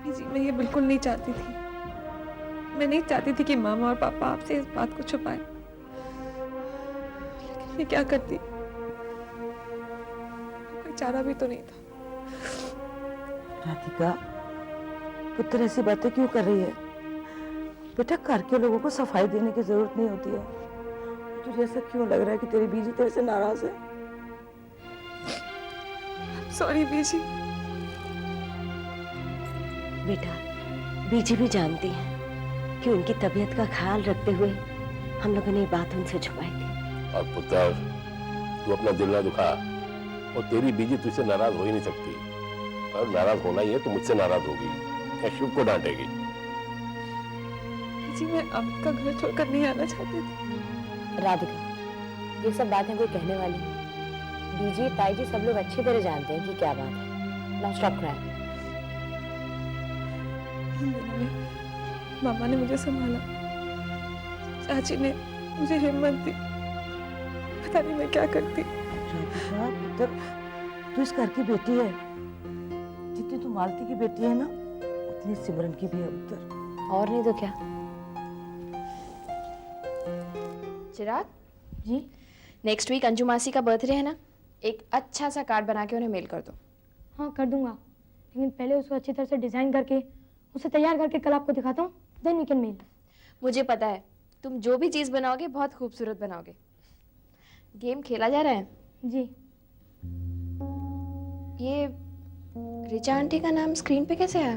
जी मैं ये बिल्कुल नहीं चाहती थी। मैं नहीं चाहती थी कि मामा और पापा आपसे इस बात को छुपाएं। लेकिन मैं क्या करती, कोई चारा भी तो नहीं था। राधिका, पुत्र ऐसी बातें क्यों कर रही है? बेटा, घर के लोगों को सफाई देने की जरूरत नहीं होती है। तुझे ऐसा क्यों लग रहा है कि तेरी बीजी तेरे से नाराज है? सॉरी बीजी। बेटा, बीजी भी जानती है कि उनकी तबीयत का ख्याल रखते हुए हम लोगों ने ये बात उनसे छुपाई थी। और पुत्र, तू अपना दिल ना दुखा। और तेरी बीजी तुझसे नाराज हो ही नहीं सकती। और नाराज होना ही है तो मुझसे नाराज होगी या शिव को डांटेगी। जी मैं अमित का घर छोड़कर नहीं आना चाहती थी। राधिका, ये सब बातें कोई कहने वाली है? बीजी, ताई जी सब लोग अच्छी तरह जानते हैं कि क्या बात है। Now stop crying. इन दिनों में मामा ने मुझे संभाला, चाची ने मुझे हिम्मत दी। पता नहीं मैं क्या करती। राधिका पुत्र, तू इस घर की बेटी है। जितनी तू मालती की बेटी है ना, उतनी सिमरन की भी है पुत्र। और नहीं तो क्या। चिराग जी नेक्स्ट वीक अंजू मासी का बर्थडे है ना, एक अच्छा सा कार्ड बना के उन्हें मेल कर दो। हाँ कर दूंगा, लेकिन पहले उसको अच्छी तरह से डिजाइन करके उसे तैयार करके कल आपको दिखाता हूँ, देन वी कैन मेल। मुझे पता है तुम जो भी चीज़ बनाओगे बहुत खूबसूरत बनाओगे। गेम खेला जा रहा है। जी ये रिचा आंटी का नाम स्क्रीन पे कैसे आया?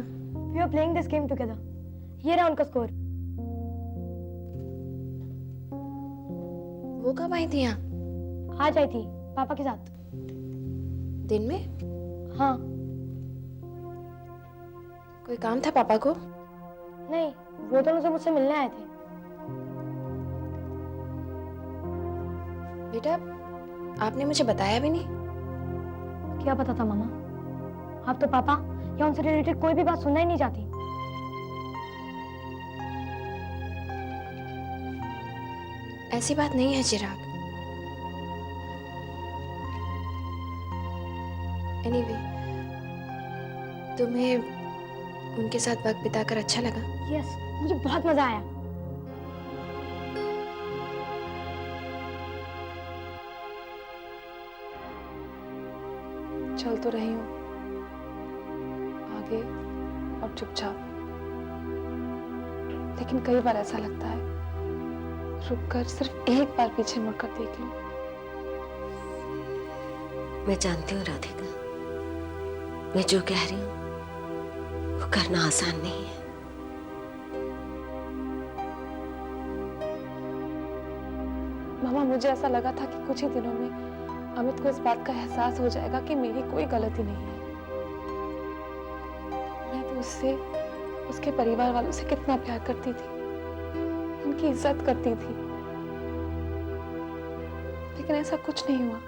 We are playing this game together. ये रहा उनका स्कोर। वो कब आई थी यहाँ? आज आई थी पापा के साथ। दिन में? हाँ। कोई काम था पापा को? नहीं, वो दोनों से मुझसे मिलने आए थे। बेटा आपने मुझे बताया भी नहीं। क्या पता था मामा, आप तो पापा या उनसे रिलेटेड कोई भी बात सुनना ही नहीं चाहती। ऐसी बात नहीं है चिराग। एनीवे, तुम्हें उनके साथ वक्त बिताकर अच्छा लगा? यस, मुझे बहुत मजा आया। चल तो रही हूँ आगे और चुपचाप, लेकिन कई बार ऐसा लगता है रुककर सिर्फ एक बार पीछे मुड़कर देख लूं। मैं जानती हूँ राधिका, मैं जो कह रही हूँ वो करना आसान नहीं है। मामा मुझे ऐसा लगा था कि कुछ ही दिनों में अमित को इस बात का एहसास हो जाएगा कि मेरी कोई गलती नहीं है। मैं तो उससे, उसके परिवार वालों से कितना प्यार करती थी, उनकी इज्जत करती थी, लेकिन ऐसा कुछ नहीं हुआ।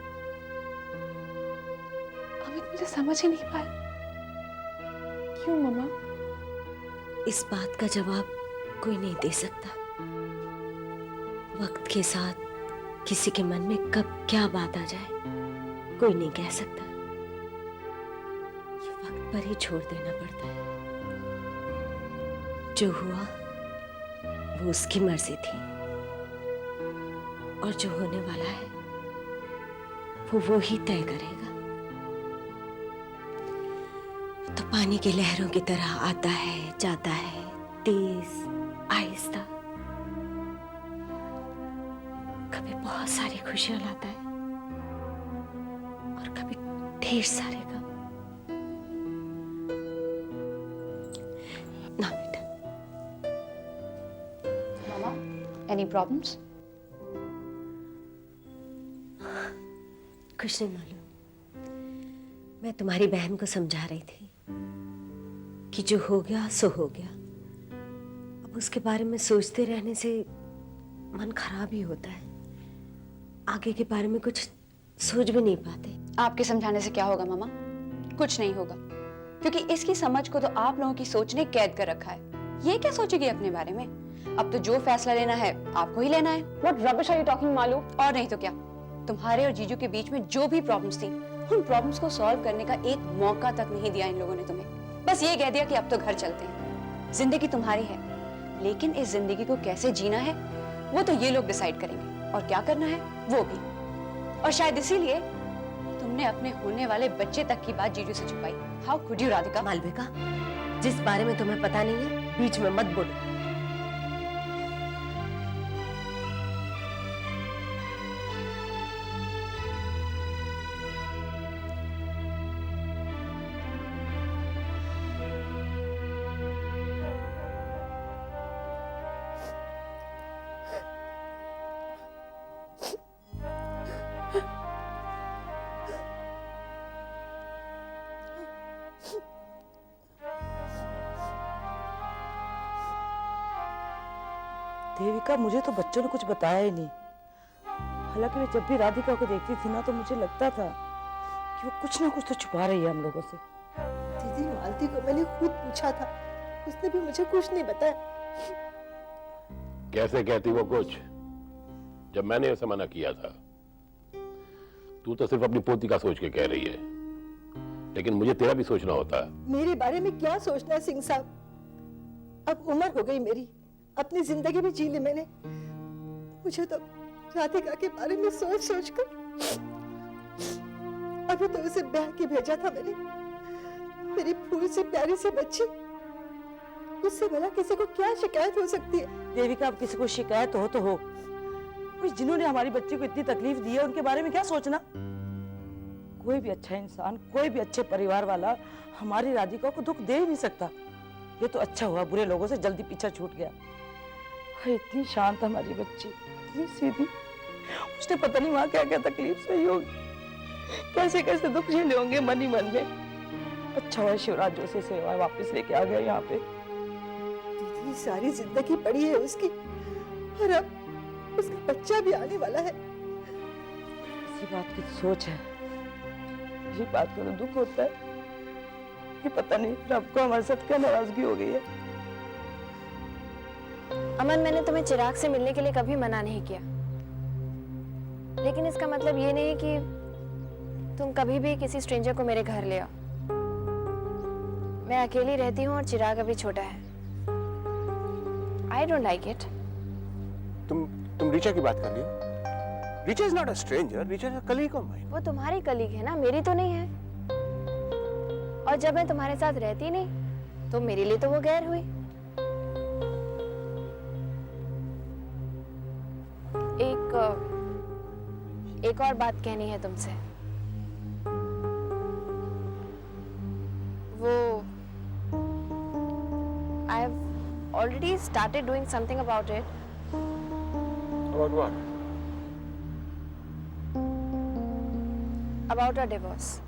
अमित मुझे समझ ही नहीं पाए। क्यों मामा? इस बात का जवाब कोई नहीं दे सकता। वक्त के साथ किसी के मन में कब क्या बात आ जाए कोई नहीं कह सकता। ये वक्त पर ही छोड़ देना पड़ता है। जो हुआ वो उसकी मर्जी थी, और जो होने वाला है वो ही तय करेगा। तो पानी की लहरों की तरह आता है, जाता है, तेज, आहिस्ता। कभी बहुत सारी खुशियां लाता है और कभी ढेर सारे गम। ना बेटा। मामा, एनी प्रॉब्लम्स? कुछ नहीं मालूम। मैं तुम्हारी बहन को समझा रही थी कि जो हो गया सो हो गया। अब उसके बारे में सोचते रहने से मन खराब ही होता है। आगे के बारे में कुछ सोच भी नहीं पाते। आपके समझाने से क्या होगा मामा? कुछ नहीं होगा, क्योंकि इसकी समझ को तो आप लोगों की सोच ने कैद कर रखा है। ये क्या सोचेगी अपने बारे में? अब तो जो फैसला लेना है आपको ही लेना है। What rubbish are you talking, Malu? और नहीं तो क्या, तुम्हारे और जीजू के बीच में जो भी प्रॉब्लम्स थी, उन प्रॉब्लम्स को सॉल्व करने का एक मौका तक नहीं दिया इन लोगों ने तुम्हें। बस ये कह दिया कि अब तो घर चलते हैं। जिंदगी तुम्हारी है, लेकिन इस जिंदगी को कैसे जीना है वो तो ये लोग डिसाइड करेंगे, और क्या करना है वो भी। और शायद इसीलिए तुमने अपने होने वाले बच्चे तक की बात जीजू से छुपाई। How could you Radhika? Malavika, जिस बारे में तुम्हें पता नहीं है बीच में मत बोलो। देविका, मुझे तो बच्चों ने कुछ बताया ही नहीं। हालांकि मैं जब भी राधिका को देखती थी ना तो मुझे लगता था कि वो कुछ ना कुछ तो छुपा रही है हम लोगों से। दीदी, मालती को मैंने खुद पूछा था, उसने भी मुझे कुछ नहीं बताया। कैसे कहती वो कुछ, जब मैंने उसे मना किया था? तू तो सिर्फ अपनी पोती का सोच के कह रही है, लेकिन मुझे तेरा भी सोचना होता है। मेरे बारे में क्या सोचना है सिंह साहब, अब उम्र हो गई मेरी, अपनी जिंदगी भी जी ली मैंने। मुझे तो राधिका के बारे में सोच सोच कर अभी तो उसे ब्याह के भेजा था मैंने। मेरी फूल से प्यारी सी बच्ची, उससे भला किसी को क्या शिकायत हो सकती है? देविका, अब किसी को शिकायत हो तो हो, जिन्होंने हमारी बच्ची को इतनी तकलीफ दी है उनके बारे में क्या सोचना। कोई भी अच्छा इंसान, कोई भी अच्छे परिवार वाला हमारी राधिका को दुख दे ही नहीं सकता। ये तो अच्छा हुआ बुरे लोगों से जल्दी पीछा छूट गया। इतनी शांत हमारी बच्ची, इतनी सीधी, उसने पता नहीं वहां क्या क्या तकलीफ सही होगी, कैसे कैसे दुख झेले होंगे मन ही मन में। अच्छा हुआ शिवराज जोशी से वापस लेके आ गया यहाँ पे। दीदी, सारी जिंदगी पड़ी है उसकी, और अब उसका बच्चा भी आने वाला है। इसी बात की सोच है, इसी बात का तो दुख होता है कि पता नहीं रब को हमारे साथ क्या नाराजगी हो गई है। अमन, मैंने तुम्हें चिराग से मिलने के लिए कभी मना नहीं किया, लेकिन इसका मतलब ये नहीं कि तुम कभी भी किसी स्ट्रेंजर को मेरे घर ले आओ। मैं अकेली रहती हूँ और चिराग अभी छोटा है। I don't like it. तुम रीचा की बात कर रही हो? Richa is not a stranger, Richa is a colleague of mine. वो तुम्हारी कलीग है ना, मेरी तो नहीं है। और जब मैं तुम्हारे साथ रहती नहीं तो मेरे लिए तो वो गैर हुई। एक और बात कहनी है तुमसे। वो I have already started doing something about it. About what? About a divorce.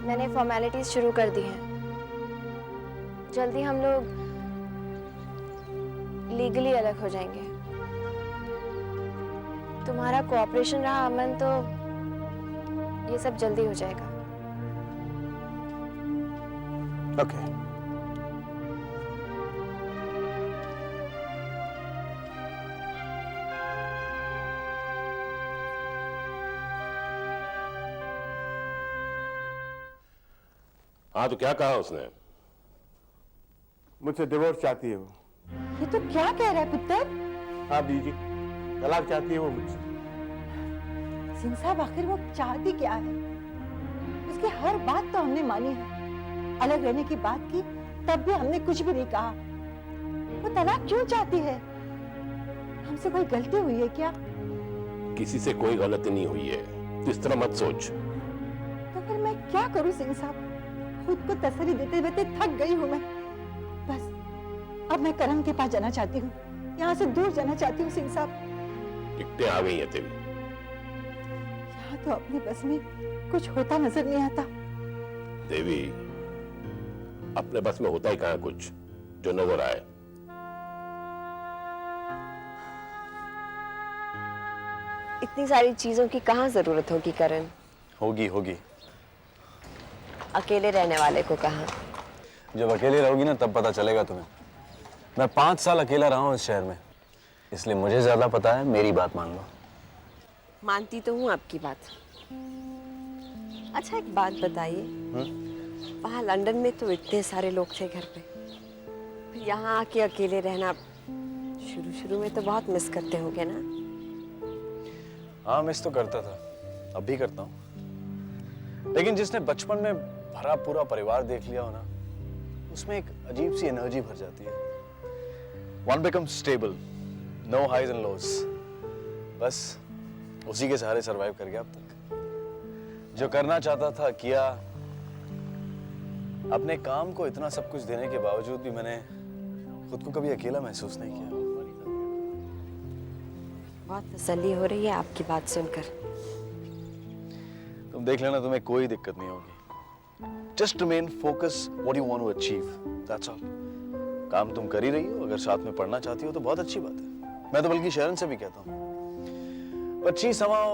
मैंने फॉर्मेलिटीज शुरू कर दी हैं। जल्दी हम लोग लीगली अलग हो जाएंगे। तुम्हारा कोऑपरेशन रहा अमन तो ये सब जल्दी हो जाएगा। Okay. हाँ, तो क्या कहा उसने? मुझसे डिवोर्स चाहती है वो। ये तो क्या कह रहा है पुत्र? हाँ बीजी, तलाक चाहती है वो मुझसे। सिंह साहब, आखिर वो चाहती क्या है? उसकी हर बात तो हमने मानी है। अलग रहने की बात की तब भी हमने कुछ भी नहीं कहा। वो तलाक क्यों चाहती है? हमसे कोई गलती हुई है क्या? किसी से कोई गलती नहीं हुई है, तो इस तरह मत सोच। तो फिर मैं क्या करूं सिंह साहब? खुद को तसल्ली देते देते थक गई हूं मैं। बस अब मैं करम के पास जाना चाहती हूँ, यहाँ से दूर जाना चाहती हूँ सिंह साहब। टिकटें आ गई हैं तेरी। यहाँ तो अपने बस में कुछ होता नजर नहीं आता। देवी, अपने बस में होता ही कहाँ कुछ जो नजर आए। इतनी सारी चीजों की कहाँ जरूरत होगी करण? होगी। अकेले रहने वाले को कहाँ? जब अकेले रहोगी ना तब पता चलेगा तुम्हें। मैं 5 साल अकेला रहा हूँ इस शहर में, इसलिए मुझे ज्यादा पता है। मेरी बात मान लो। मानती तो हूँ आपकी बात। अच्छा, एक बात बताइए, वहाँ लंदन में तो इतने सारे लोग थे घर पे, फिर यहाँ आके अकेले रहना शुरू शुरू में तो बहुत मिस करते होगे ना? हाँ, मिस तो करता था, अब भी करता हूँ। लेकिन जिसने बचपन में भरा पूरा परिवार देख लिया हो ना, उसमें एक अजीब सी एनर्जी भर जाती है। One becomes stable, no highs and lows. बस उसी के सहारे सरवाइव कर गया अब तक। जो करना चाहता था किया। अपने काम को इतना सब कुछ देने के बावजूद भी मैंने खुद को कभी अकेला महसूस नहीं किया। बहुत तसल्ली हो रही है आपकी बात सुनकर। तुम देख लेना, तुम्हें कोई दिक्कत नहीं होगी। Just remain focused what you want to achieve. That's all. काम तुम कर ही रही हो, अगर साथ में पढ़ना चाहती हो तो बहुत अच्छी बात है। मैं तो बल्कि शरण से भी कहता हूँ। But she somehow...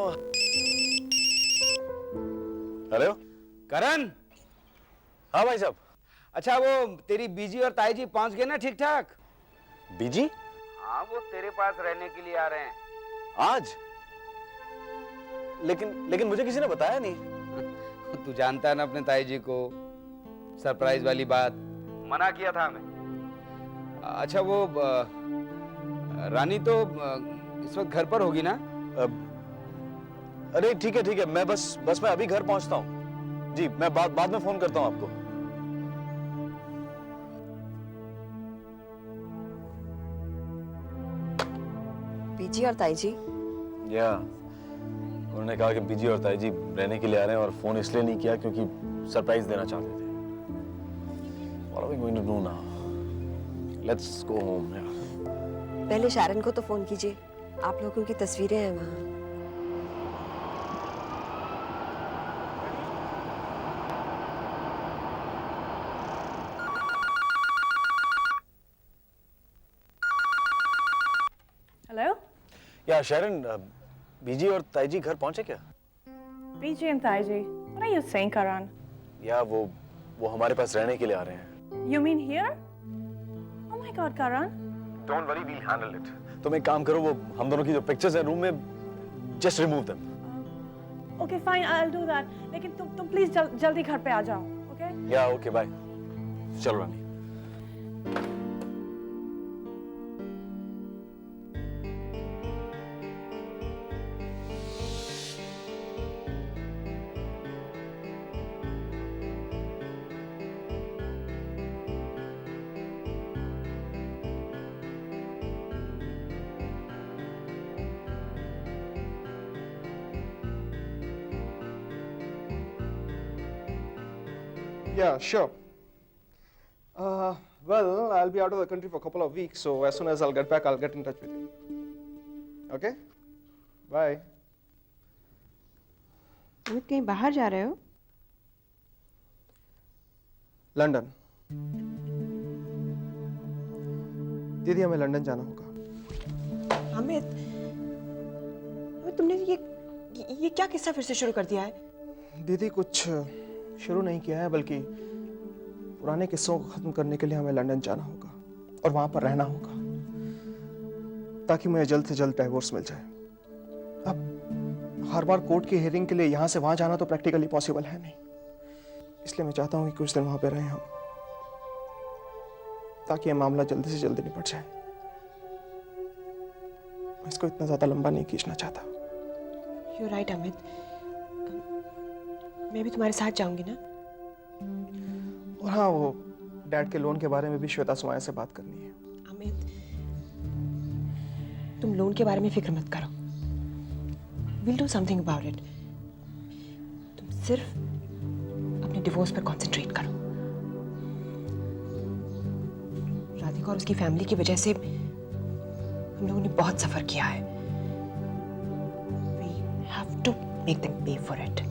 हेलो करण। हाँ भाई साहब। अच्छा, वो तेरी बीजी और ताई जी पहुंच गए ना ठीक ठाक? बीजी? हाँ, वो तेरे पास रहने के लिए आ रहे हैं आज? लेकिन मुझे किसी ने बताया नहीं। तू जानता है ना अपने ताई जी को, सरप्राइज वाली बात मना किया था हमें। अच्छा, वो रानी तो इस वक्त घर पर होगी ना? अरे ठीक है, मैं बस मैं अभी घर पहुंचता हूँ जी। मैं बाद में फोन करता हूँ आपको। बीजी और ताई जी? या उन्होंने कहा कि बीजी और ताई जी रहने के लिए आ रहे हैं, और फोन इसलिए नहीं किया क्योंकि सरप्राइज देना चाहते थे। What are we going to do now? Let's go home, यार। पहले शारन को तो फोन कीजिए, आप लोगों की तस्वीरें हैं वहाँ। Hello? या शरण, बीजी और ताई जी घर पहुंचे क्या? BG and Taiji. What are you saying, Karan? या वो हमारे पास रहने के लिए आ रहे हैं। You mean here? Oh my God, Karan. Don't worry, we'll handle it. तुम एक काम करो, वो हम दोनों की जो पिक्चर्स हैं रूम में, just remove them. Okay, fine, I'll do that. लेकिन तुम प्लीज जल्दी घर पे आ जाओ, okay? या ओके, बाय। चलो रानी। Yeah, sure. Well, I'll be out of the country for a couple of weeks, so as soon as I'll get back, I'll get in touch with you. Okay? Bye. तुम कहीं बाहर जा रहे हो? London. दीदी, हमें London जाना होगा। हामिद, तुमने ये क्या किस्सा फिर से शुरू कर दिया है? दीदी, कुछ शुरू नहीं किया है, बल्कि पुराने किस्सों को खत्म करने के लिए हमें लंदन जाना होगा और वहां पर रहना होगा, ताकि मुझे जल्द से जल्द डाइवोर्स मिल जाए। अब हर बार कोर्ट की हियरिंग के लिए यहां से वहां जाना तो प्रैक्टिकली पॉसिबल है नहीं, इसलिए मैं चाहता हूं कि कुछ दिन वहां पे रहें हम, ताकि यह मामला जल्दी से जल्दी निपट जाए। मैं इसको इतना ज्यादा लंबा नहीं खींचना चाहता। You're right, Amit. मैं भी तुम्हारे साथ जाऊंगी ना? और हाँ, वो डैड के लोन के बारे में भी श्वेता सुमाया से बात करनी है। अमित, तुम लोन के बारे में फिक्र मत करो। We'll do something about it. तुम सिर्फ अपने डिवोर्स पर कंसंट्रेट करो। राधिका और उसकी फैमिली की वजह से हम लोगों ने बहुत सफर किया है। We have to make them pay for it.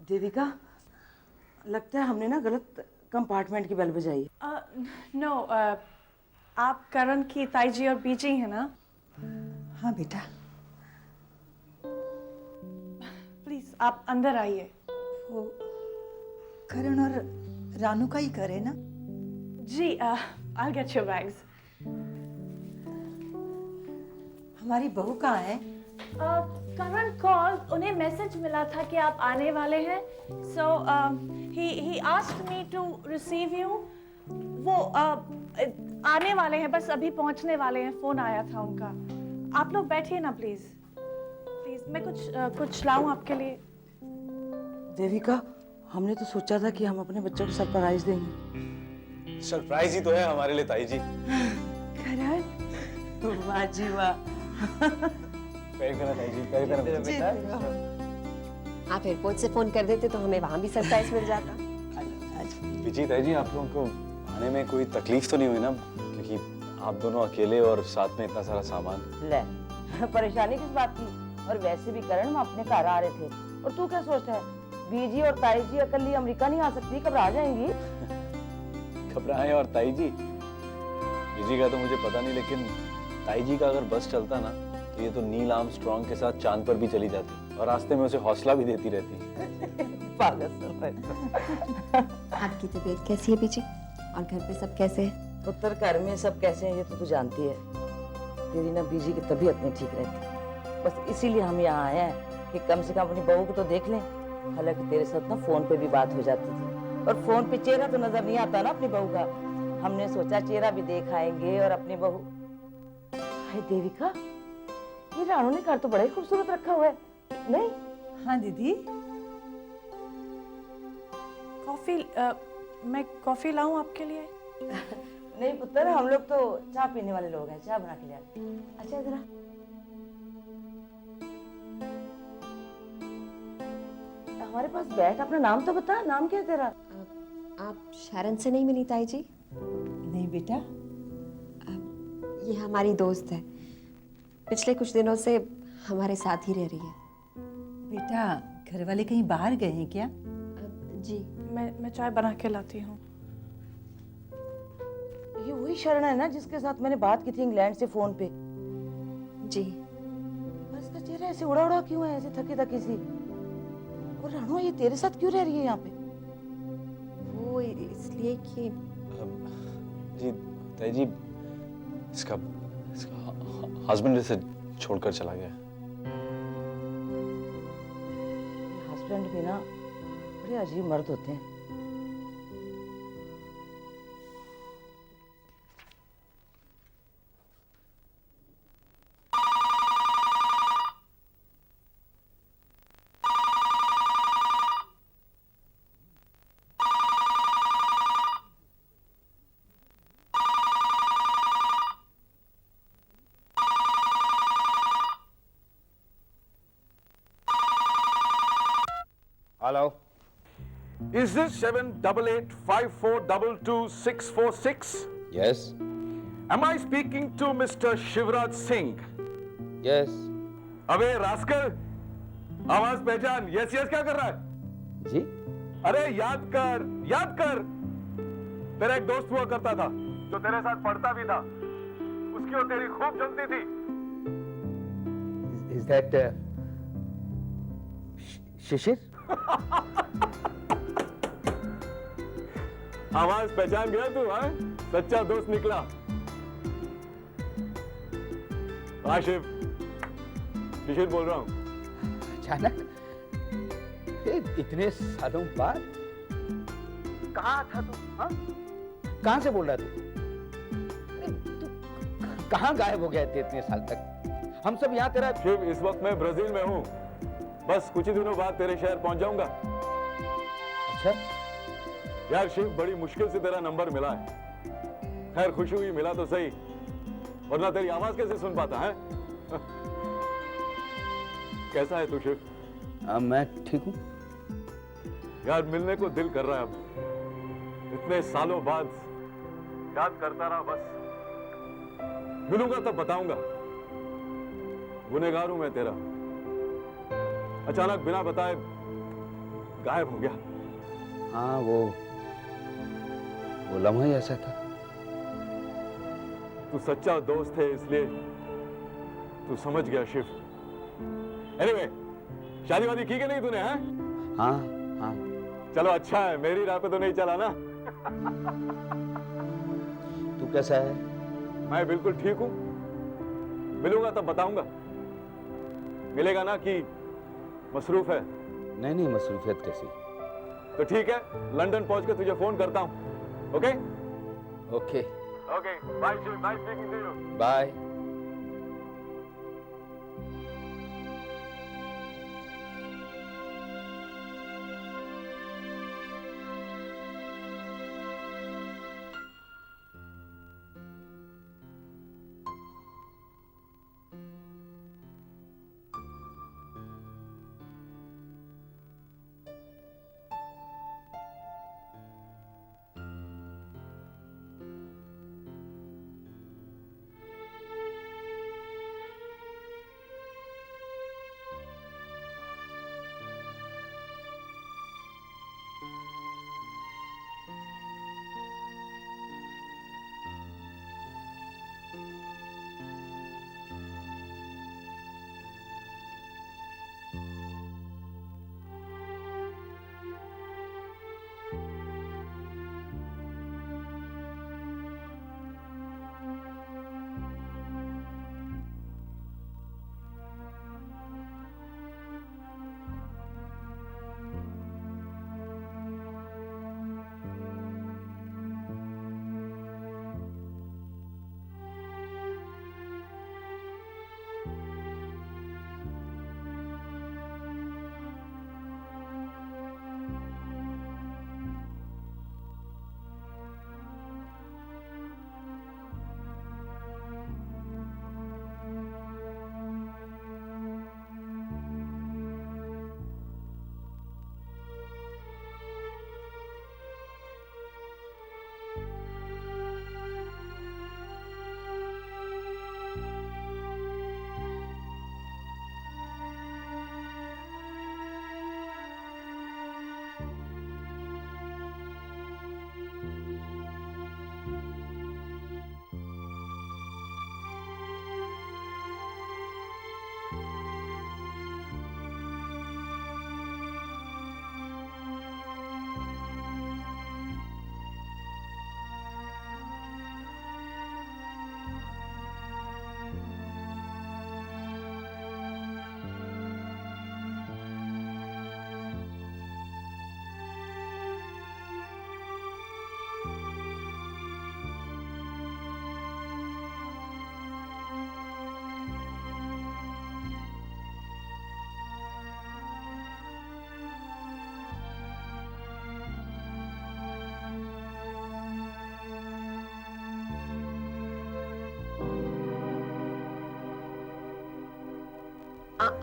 Devika, लगता है हमने ना गलत कंपार्टमेंट की बेल बजाई है। नो, आप करण की ताई जी और बीजी है ना? हाँ बेटा। प्लीज आप अंदर आइए। वो करण और रानू का ही घर है ना? जी, I'll get your bags. हमारी बहू कहाँ है? करण कॉल, उन्हें मैसेज मिला था कि आप आने वाले हैं, so he asked me to receive you. वो आने वाले हैं, बस अभी पहुंचने वाले हैं, फोन आया था उनका। आप लोग बैठिए ना प्लीज। प्लीज मैं कुछ लाऊं आपके लिए? देविका, हमने तो सोचा था कि हम अपने बच्चों को सरप्राइज देंगे। सरप्राइज ही तो है हमारे लिए ताई जी। करण, वाह जी वाह। पैर करा ताई जी, पैर करा बेटा। आप एयरपोर्ट से फोन कर देते तो हमें वहां भी सरप्राइज मिल जाता। विजय ताई जी, आप लोगों को आने में कोई तकलीफ तो नहीं हुई ना, क्योंकि आप दोनों अकेले और साथ में इतना सारा सामान। ले, परेशानी किस बात की? और वैसे भी करण, हम अपने घर आ रहे थे, और तू क्या सोचता है बीजी और ताई जी अकेली अमेरिका नहीं आ सकती, घबरा जाएंगी। घबराएं और ताई जी, बीजी का तो मुझे पता नहीं, लेकिन ताई जी का अगर बस चलता ना तो ये तो नील आर्मस्ट्रांग के साथ चांद पर भी चली जाती और रास्ते में उसे हौसला भी देती रहती। पागल। आपकी तबीयत कैसी है बीजी? और घर पे सब कैसे हैं? पुत्र, घर में सब कैसे हैं ये तो तू जानती है। तेरी ना बीजी की तबीयत नहीं ठीक रहती, बस इसीलिए हम यहाँ आए हैं कि कम से कम अपनी बहू को तो देख लें। हालांकि तेरे साथ ना फोन पे भी बात हो जाती थी, और फोन पे चेहरा तो नजर नहीं आता ना अपनी बहू का। हमने सोचा चेहरा भी देख आएंगे और अपनी बहू। हाय देविका, ये रानू ने घर तो बड़ा ही खूबसूरत रखा हुआ है, नहीं? हाँ दीदी। कॉफी, मैं कॉफी लाऊं आपके लिए? नहीं पुत्र, हम लोग तो चाय पीने वाले लोग हैं, चाय बना के ले आते। अच्छा जरा हमारे पास बैठ, अपना नाम तो बता, नाम क्या है तेरा? आप शारन से नहीं मिली ताई जी? नहीं बेटा। ये हमारी दोस्त है, पिछले कुछ दिनों से हमारे साथ ही रह रही है। बेटा, घर वाले कहीं बाहर गए हैं क्या? जी। मैं चाय बना के लाती हूँ। ये वही शरण है ना जिसके साथ मैंने बात की थी इंग्लैंड से फोन पे? जी। पर इसका चेहरा ऐसे उड़ा उड़ा क्यों है, ऐसे थकी थकी सी? और रानू, ये तेरे साथ क्यों रह रही है यहाँ पे? वो इसलिए कि जी ताई जी, इसका हस्बैंड इसे छोड़कर चला गया। हस्बैंड भी ना बड़े अजीब मर्द होते हैं। Hello, Is this 78854222646? Yes Am I speaking to Mr. Shivraj Singh? Yes अबे रास्कल, आवाज पहचान, यस यस क्या कर रहा है? जी। अरे याद कर, याद कर। तेरा एक दोस्त हुआ करता था जो तेरे साथ पढ़ता भी था, उसकी और तेरी खूब जमती थी। इज दैट शिशिर? आवाज पहचान गया तू? हाँ, सच्चा दोस्त निकला। हाँ शिव, शिशिर बोल रहा हूँ। अचानक इतने सालों बाद कहाँ था तू? हाँ, कहाँ से बोल रहा तू? अरे, तू कहाँ गायब हो गया इतने साल तक? हम सब यहाँ तेरा। शिव, इस वक्त मैं ब्राजील में हूँ, बस कुछ ही दिनों बाद तेरे शहर पहुंच जाऊंगा। अच्छा यार शिव, बड़ी मुश्किल से तेरा नंबर मिला है। खैर खुशी हुई मिला तो सही, वरना तेरी आवाज कैसे सुन पाता है? कैसा है तू शिव? मैं ठीक हूँ। यार मिलने को दिल कर रहा है अब, इतने सालों बाद याद करता रहा बस। मिलूंगा तब बताऊंगा। गुनहगार हूं मैं तेरा, अचानक बिना बताए गायब हो गया। हाँ, वो लम्हा ही ऐसा था। तू सच्चा दोस्त है इसलिए तू समझ गया शिव। एनीवे, शादी वादी की कि नहीं तूने? हैं? हाँ हाँ। चलो अच्छा है, मेरी राह पे तो नहीं चला ना। तू कैसा है? मैं बिल्कुल ठीक हूं। मिलूंगा तब बताऊंगा। मिलेगा ना कि मसरूफ है? नहीं नहीं, मसरूफियत कैसी? तो ठीक है, लंदन पहुंच के तुझे फोन करता हूं। Okay okay okay, bye Shiv, nice speaking to you. Bye.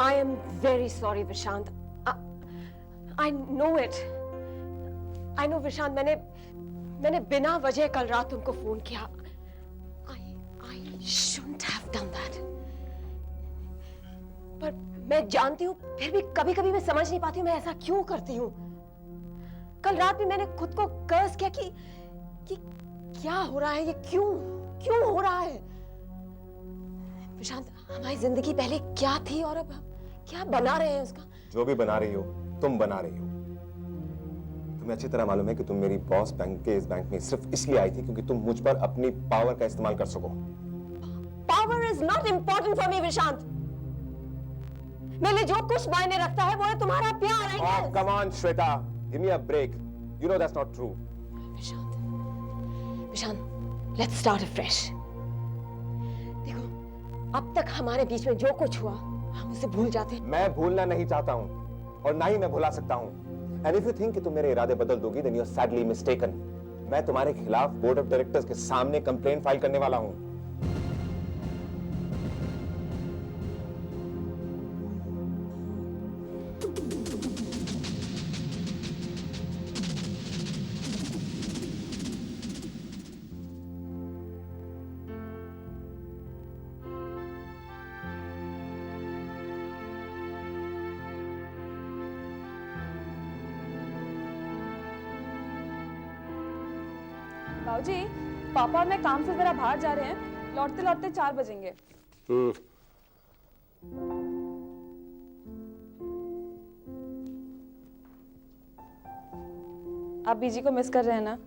I am very sorry, Vishant. I know it. I know, Vishant. मैंने बिना वजह कल रात तुमको फोन किया. I shouldn't have done that. पर मैं जानती हूँ, फिर भी कभी-कभी मैं समझ नहीं पाती हूँ मैं ऐसा क्यों करती हूँ. कल रात भी मैंने खुद को कर्स किया कि क्या हो रहा है, ये क्यों हो रहा है. विशांत, हमारी जिंदगी पहले क्या थी और अब क्या बना रहे हैं उसका. जो भी बना रही हो तुम बना रही हो. तुम्हें अच्छी तरह मालूम है कि तुम मेरी बॉस बैंक के इस बैंक में सिर्फ इसलिए आई थी क्योंकि तुम मुझ पर अपनी पावर का इस्तेमाल कर सको. Power is not important for me Vishant. मेरे लिए जो कुछ मायने रखता है वो है तुम्हारा प्यार. Oh, come on, Shweta. Give me a break. You know that's not true. Vishant, let's start afresh. देखो, अब तक हमारे बीच में जो कुछ हुआ हम उसे भूल जाते हैं. मैं भूलना नहीं चाहता हूँ और ना ही मैं भुला सकता हूँ. And if you think कि तुम मेरे इरादे बदल दोगी, then you're sadly mistaken. मैं तुम्हारे खिलाफ बोर्ड ऑफ डायरेक्टर्स के सामने कंप्लेंट फाइल करने वाला हूँ. बाबूजी, पापा और मैं काम से जरा बाहर जा रहे हैं, लौटते लौटते 4 बजेंगे। आप बीजी को मिस कर रहे हैं ना?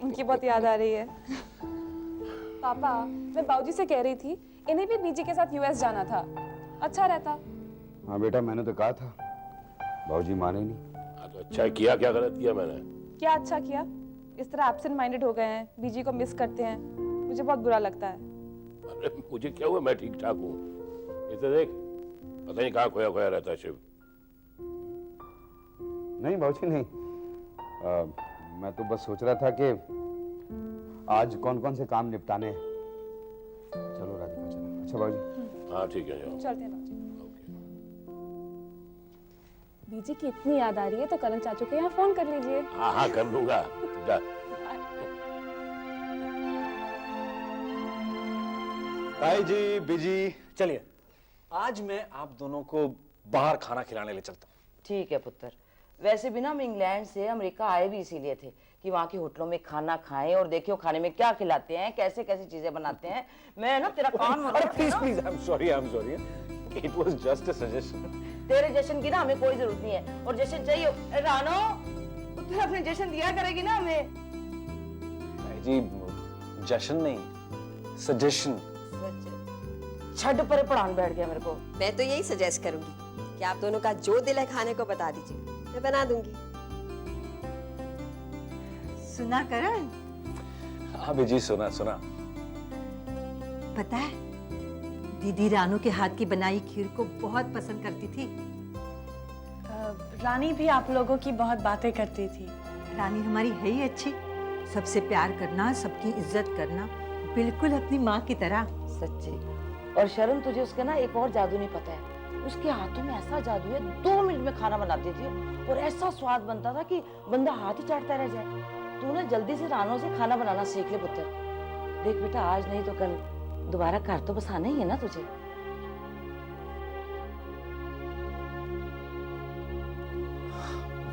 उनकी बहुत याद आ रही है। पापा, मैं बाबूजी से कह रही थी, इन्हें भी बीजी के साथ यूएस जाना था, अच्छा रहता। हाँ बेटा, मैंने तो कहा था, बाबूजी माने नहीं। हाँ तो अच्छा किया, क्या गलत किया मैंने? क्या अच्छा किया? इस तरह एब्सेंट माइंडेड हो गए हैं, बीजी को मिस करते हैं, मुझे बहुत बुरा लगता है। अरे मुझे क्या हुआ, मैं ठीक ठाक हूँ। इसे देख, पता नहीं कहाँ खोया खोया रहता है शिव। नहीं बाबूजी नहीं, मैं तो बस सोच रहा था कि आज कौन कौन से काम निपटाने हैं। चलो राधिका चलो। अच्छा बाबूजी। हाँ ठीक है, जाओ। चलते हैं बाबूजी। बीजी की इतनी याद आ रही है तो करण चाचू के यहाँ फोन कर लीजिए। हाँ हाँ कर लूंगा। जा। ताई जी, बीजी, चलिए आज मैं आप दोनों को बाहर खाना खिलाने ले चलता हूँ। ठीक है पुत्र। वैसे भी ना हम इंग्लैंड से अमेरिका आए भी इसीलिए थे कि वहाँ की होटलों में खाना खाएं और देखियो खाने में क्या खिलाते हैं, कैसे कैसे चीजें बनाते हैं। मैं ना तेरा काम अरे please please, I am sorry, it was just a suggestion. तेरे जश्न की ना हमें कोई जरूरत नहीं है, और जश्न चाहिए रानो तू अपने जश्न दिया करेगी ना हमें। जी जश्न नहीं, सजेशन। छड़ पर पढ़ान बैठ गया मेरे को। मैं तो यही सजेस्ट करूंगी कि आप दोनों का जो दिल है खाने को बता दीजिए, मैं बना दूंगी। सुना करण, हाँ बीजी, सुना सुना। पता है दीदी रानू के हाथ की बनाई खीर को बहुत पसंद करती थी। रानी भी आप लोगों की बहुत बातें करती थी। रानी हमारी है ही अच्छी, सबसे प्यार करना, सबकी इज्जत करना, बिल्कुल अपनी माँ की तरह। सच्ची। और शरण तुझे उसका ना एक और जादू नहीं पता है, उसके हाथों में ऐसा जादू है, 2 मिनट में खाना बनाती थी और ऐसा स्वाद बनता था कि बंदा हाथ ही चाटता रह जाए। तू ना जल्दी से रानों से खाना बनाना सीख ले पुत्र। देख बेटा, आज नहीं तो कल दोबारा घर तो बसाना ही है ना तुझे।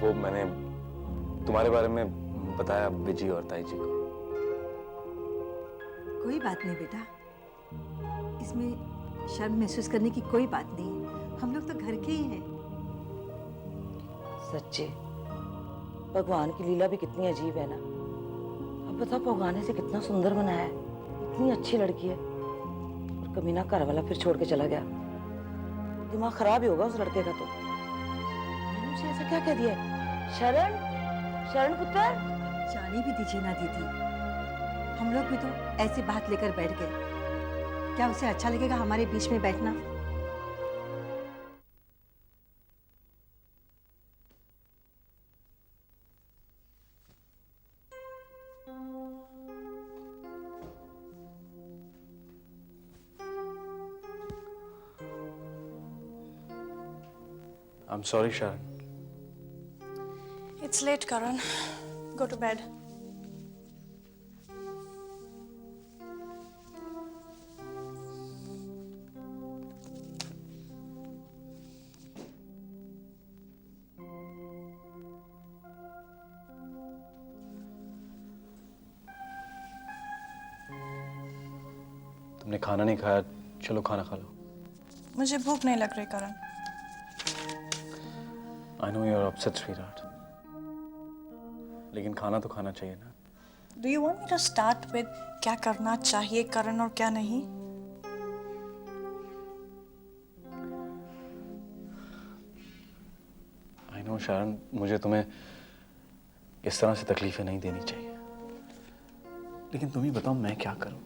वो मैंने तुम्हारे बारे में बताया बीजी और ताई जी को। कोई बात नहीं बेटा, इसमें शर्म महसूस करने की कोई बात नहीं है, हम लोग तो घर के ही हैं। सच्चे भगवान की लीला भी कितनी अजीब है ना। अब बता, भगवान ने से कितना सुंदर बनाया है, इतनी अच्छी लड़की है, और कमीना घर वाला फिर छोड़ के चला गया। दिमाग खराब ही होगा उस लड़के का। तो मैंने उसे ऐसा क्या कह दिया है? शरण, शरण पुत्र, जाने भी दीजिए ना दीदी, हम लोग भी तो ऐसी बात लेकर बैठ गए, क्या उसे अच्छा लगेगा हमारे बीच में बैठना? I'm sorry, Sharon. It's late, Karan. Go to bed. तुमने खाना नहीं खाया, चलो खाना खा लो। मुझे भूख नहीं लग रही, करण। I know you're upset, sweetheart. लेकिन खाना तो खाना चाहिए ना। Do you want me to start with क्या करना चाहिए करण और क्या नहीं? I know, Sharon, मुझे तुम्हें इस तरह से तकलीफें नहीं देनी चाहिए, लेकिन तुम ही बताओ मैं क्या करूं।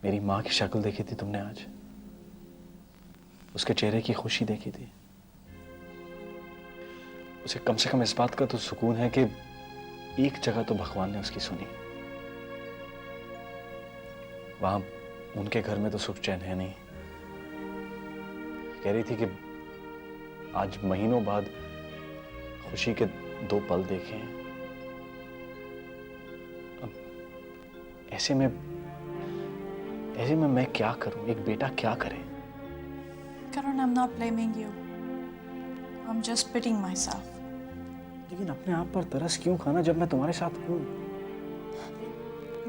मेरी माँ की शक्ल देखी थी तुमने आज, उसके चेहरे की खुशी देखी थी। उसे कम से कम इस बात का तो सुकून है कि एक जगह तो भगवान ने उसकी सुनी। वहां उनके घर में तो सुख चैन है नहीं। कह रही थी कि आज महीनों बाद खुशी के 2 पल देखे हैं। अब ऐसे में मैं क्या करूं? एक बेटा क्या करे? Karan, I'm not blaming you. I'm just pitying myself. लेकिन अपने आप पर तरस क्यों खाना जब मैं तुम्हारे साथ हूं?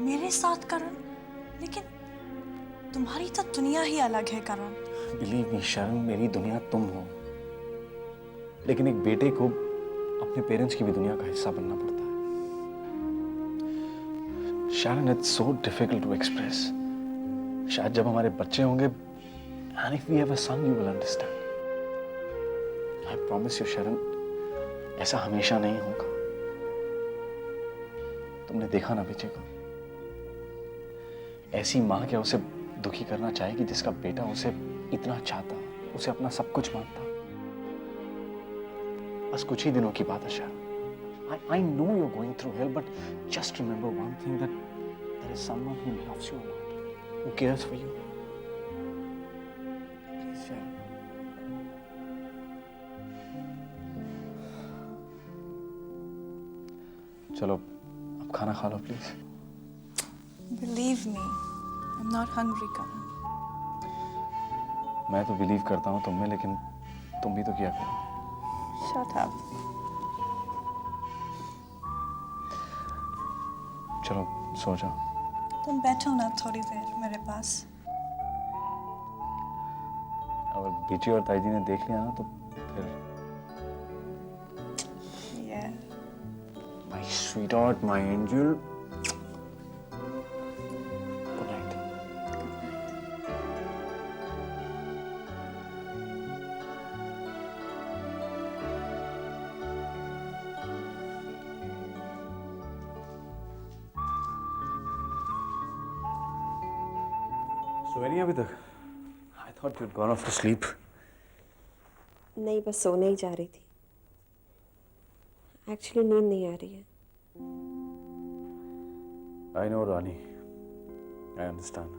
मेरे साथ करण, लेकिन तुम्हारी तो दुनिया ही अलग है करण। बिलीव मी शरण, मेरी दुनिया तुम हो, लेकिन एक बेटे को अपने पेरेंट्स की भी दुनिया का हिस्सा बनना पड़ता है। Sharan, it's so difficult to express. शायद जब हमारे बच्चे होंगे, and if we have a son, you will understand. I promise you शरण, ऐसा हमेशा नहीं होगा। तुमने देखा ना विजय को, ऐसी माँ क्या उसे दुखी करना चाहेगी जिसका बेटा उसे इतना चाहता, उसे अपना सब कुछ मानता। बस कुछ ही दिनों की बात है शरण। I know you're going through hell, but just remember one thing, that there is someone who loves you a lot, who cares for you. Please शरण। चलो अब खाना खा लो please. Believe me, I'm not hungry, Karan. मैं तो believe करता हूँ तुम में, लेकिन तुम भी तो किया करो। Shut up. चलो सो जाओ। तुम बैठो ना थोड़ी देर मेरे पास। अगर बीची और ताई जी ने देख लिया ना तो फिर। Yeah. My sweetheart, my angel. Good night. सोए नहीं अभी तक? I thought you'd gone off to sleep. नहीं, बस सोने ही जा रही थी। एक्चुअली नींद नहीं आ रही है। I know, Rani. I understand.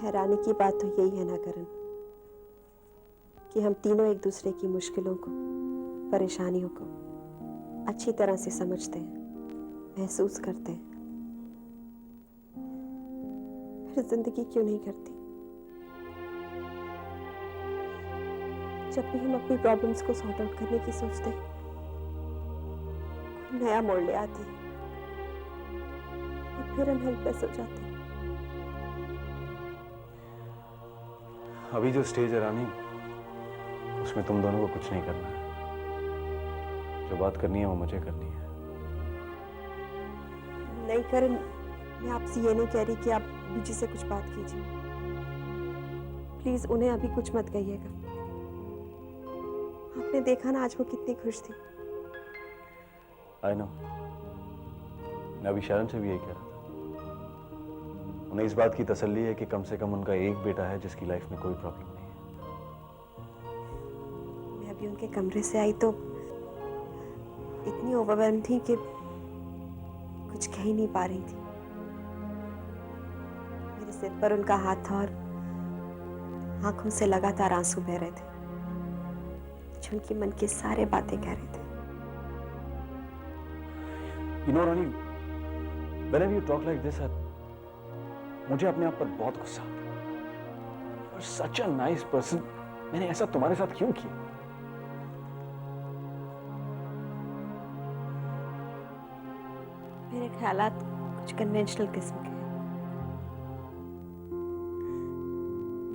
हैरानी की बात तो यही है ना करण, कि हम तीनों एक दूसरे की मुश्किलों को, परेशानियों को अच्छी तरह से समझते हैं, महसूस करते हैं। फिर जिंदगी क्यों नहीं करती? जब भी हम अपनी प्रॉब्लम्स को सॉर्ट आउट करने की सोचते हैं, कोई नया मोड़ ले आती है और फिर हम हेल्पलेस हो जाते हैं। अभी जो स्टेज है रानी, उसमें तुम दोनों को कुछ नहीं करना है। जो बात करनी है वो मुझे करनी है। नहीं करण, मैं आपसे ये नहीं कह रही कि आप बीजी से कुछ बात कीजिए। प्लीज उन्हें अभी कुछ मत कहिएगा। आपने देखा ना आज वो कितनी खुश थी। I know. मैं अभी शरण से भी यही कह रहा था। उन्हें इस बात की तसल्ली है कि कम से कम उनका एक बेटा है जिसकी लाइफ में कोई प्रॉब्लम नहीं है। मैं अभी उनके कमरे से आई तो इतनी ओवरवेल्म थी कि कुछ कह ही नहीं पा रही थी। मेरे सिर पर उनका हाथ था और आंखों से लगातार आंसू बह रहे थे, जो उनकी मन की सारे बातें कह रहे थे। You know, Rani, whenever you talk like this, मुझे अपने आप पर बहुत गुस्सा आता है। You're such a nice person. मैंने ऐसा तुम्हारे साथ क्यों किया? मेरे ख्यालात कुछ कन्वेंशनल किस्म के हैं।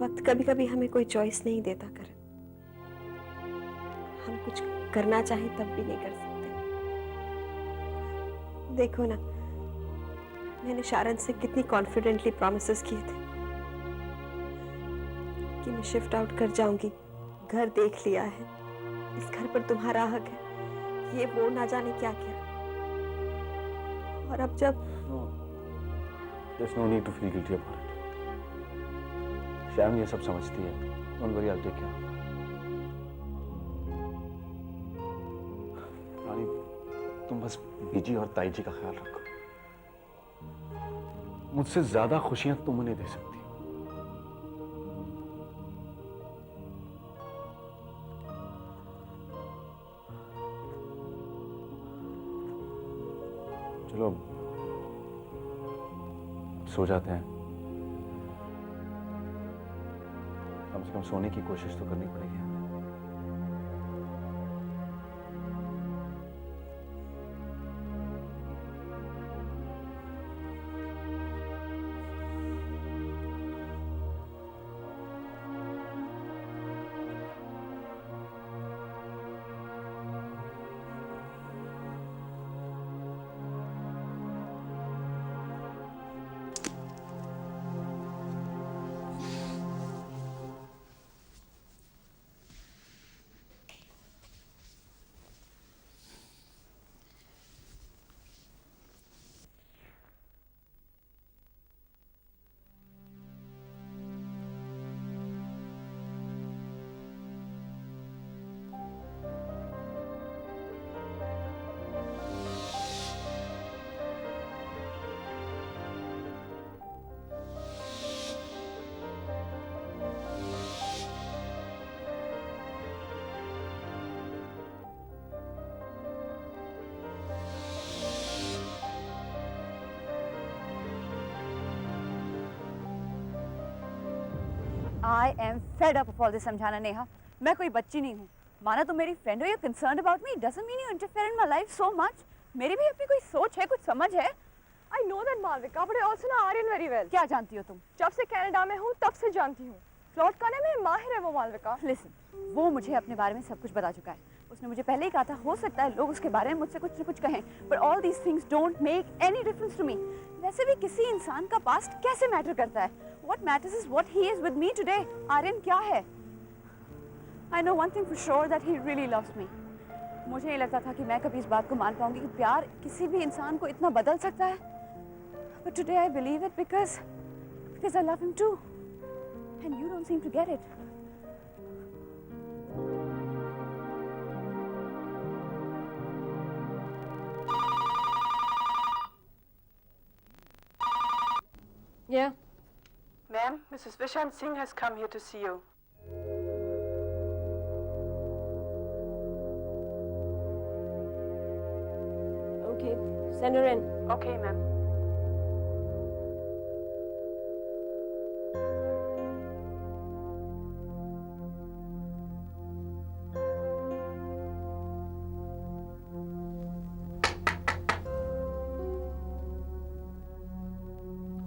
वक्त कभी कभी हमें कोई चॉइस नहीं देता करण। हम कुछ करना चाहे तब भी नहीं कर सकते। देखो ना, मैंने शारन से कितनी कॉन्फिडेंटली प्रॉमिसेस किए थे कि मैं शिफ्ट आउट कर जाऊंगी, घर देख लिया है, इस घर पर तुम्हारा हक है, ये वो ना जाने क्या क्या। और अब जब There's no need to feel guilty about it. Sham ये सब समझती है। Don't worry, I'll take care of her. रानी, तुम बस बीजी और ताई जी का ख्याल रखो। मुझसे ज्यादा खुशियां तुम उन्हें दे सकती हो। चलो अब सो जाते हैं। कम से कम सोने की कोशिश तो करनी पड़ेगी। I am fed up of all this समझाना नेहा। मैं कोई बच्ची नहीं हूँ। माना तुम मेरी फ्रेंड हो, you concerned about me, doesn't mean you interfere in my life so much. मेरी भी अपनी कोई सोच है, कुछ समझ है। I know that Malvika, but I also know Aryan very well. क्या जानती हो तुम? जब से कनाडा में हूँ तब से जानती हूँ। फ्लर्ट करने में माहिर है वो मालविका। लिसन, वो मुझे अपने बारे में सब कुछ बता चुका है। उसने मुझे पहले ही कहा था हो सकता है लोग उसके बारे में मुझसे कुछ न कुछ कहें, but all these things don't make any difference to me. वैसे भी किसी इंसान का पास्ट कैसे मैटर करता है? What matters is what he is with me today. Aryan क्या है? I know one thing for sure that he really loves me. मुझे नहीं लगता था कि मैं कभी इस बात को मान पाऊंगी कि प्यार किसी भी इंसान को इतना बदल सकता है। But today I believe it because I love him too. And you don't seem to get it. Yeah. Ma'am, Mrs. Vishant Singh has come here to see you. Okay, send her in. Okay, ma'am.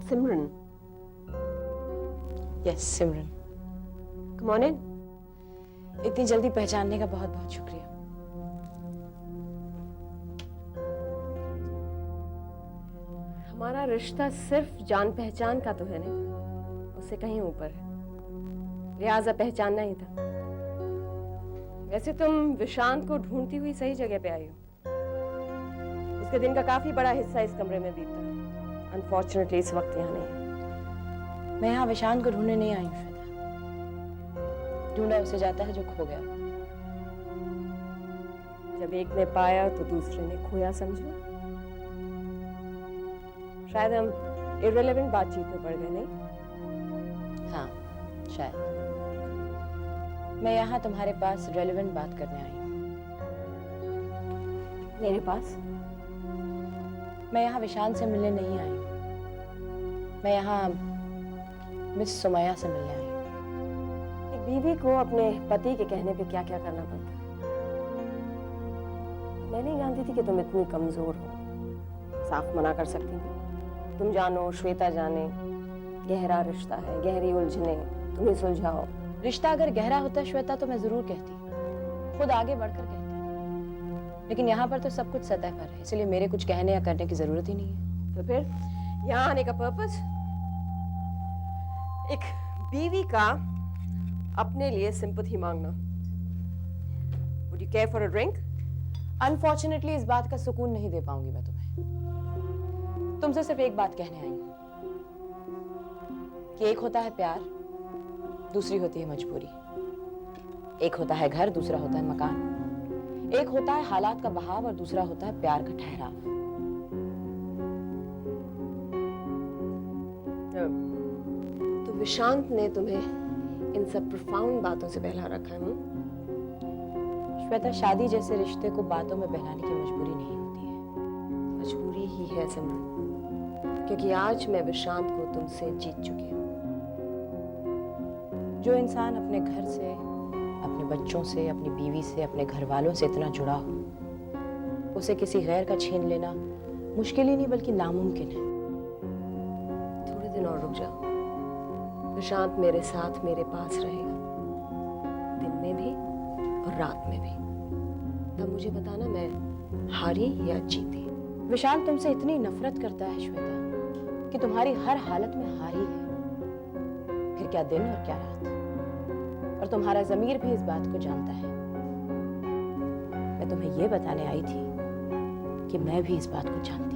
Simran, yes Simran, come on in. इतनी जल्दी पहचानने का बहुत बहुत शुक्रिया। हमारा रिश्ता सिर्फ जान पहचान का तो है नहीं, उससे कहीं ऊपर है, लिहाजा पहचानना ही था। वैसे तुम विशांत को ढूंढती हुई सही जगह पे आई हो। उसके दिन का काफी बड़ा हिस्सा इस कमरे में बीता। अनफॉर्चुनेटली इस वक्त यहाँ नहीं है। मैं यहाँ विशांत को ढूंढने नहीं आई हूँ श्वेता। ढूंढा उसे जाता है जो खो गया। जब एक ने पाया तो दूसरे ने खोया, समझो। शायद हम इररिलेवेंट बातचीत में पड़ गए, नहीं? हाँ शायद। मैं यहाँ तुम्हारे पास रेलेवेंट बात करने आई हूँ। मेरे पास? मैं यहाँ विशांत से मिलने नहीं आई हूँ। मैं यहाँ मिस सुमैया से मिलने आई हूँ। एक बीवी को अपने पति के कहने पे क्या क्या करना पड़ता है। मैं नहीं जानती थी कि तुम इतनी कमजोर हो। साफ मना कर सकती थी। तुम जानो, श्वेता जाने, गहरा रिश्ता है, गहरी उलझने, तुम ही सुलझाओ। रिश्ता अगर गहरा होता श्वेता तो मैं जरूर कहती, खुद आगे बढ़कर कहती। लेकिन यहाँ पर तो सब कुछ सतह पर है, इसलिए मेरे कुछ कहने या करने की जरूरत ही नहीं है। तो फिर यहाँ आने का पर्पस? एक बीवी का अपने लिए सिंपैथी मांगना। Would you care for a drink? Unfortunately इस बात का सुकून नहीं दे पाऊंगी मैं तुम्हें। तुमसे सिर्फ एक बात कहने आई हूं कि एक होता है प्यार, दूसरी होती है मजबूरी। एक होता है घर, दूसरा होता है मकान। एक होता है हालात का बहाव और दूसरा होता है प्यार का ठहराव। तो विशांत ने तुम्हें इन सब प्रोफाउंड बातों से बहला रखा है? श्वेता, शादी जैसे रिश्ते को बातों में बहलाने की मजबूरी नहीं होती है। मजबूरी ही है सिमरन, क्योंकि आज मैं विशांत को तुमसे जीत चुकी हूँ। जो इंसान अपने घर से, अपने बच्चों से, अपनी बीवी से, अपने घर वालों से इतना जुड़ा हो, उसे किसी गैर का छीन लेना मुश्किल ही नहीं बल्कि नामुमकिन है। थोड़े दिन और रुक जाओ। विशांत मेरे साथ, मेरे पास रहेगा, दिन में भी और रात में भी। तब मुझे बताना मैं हारी या जीती। विशांत तुमसे इतनी नफरत करता है श्वेता कि तुम्हारी हर हालत में हारी है, फिर क्या दिन और क्या रात। और तुम्हारा ज़मीर भी इस बात को जानता है। मैं तुम्हें यह बताने आई थी कि मैं भी इस बात को जानती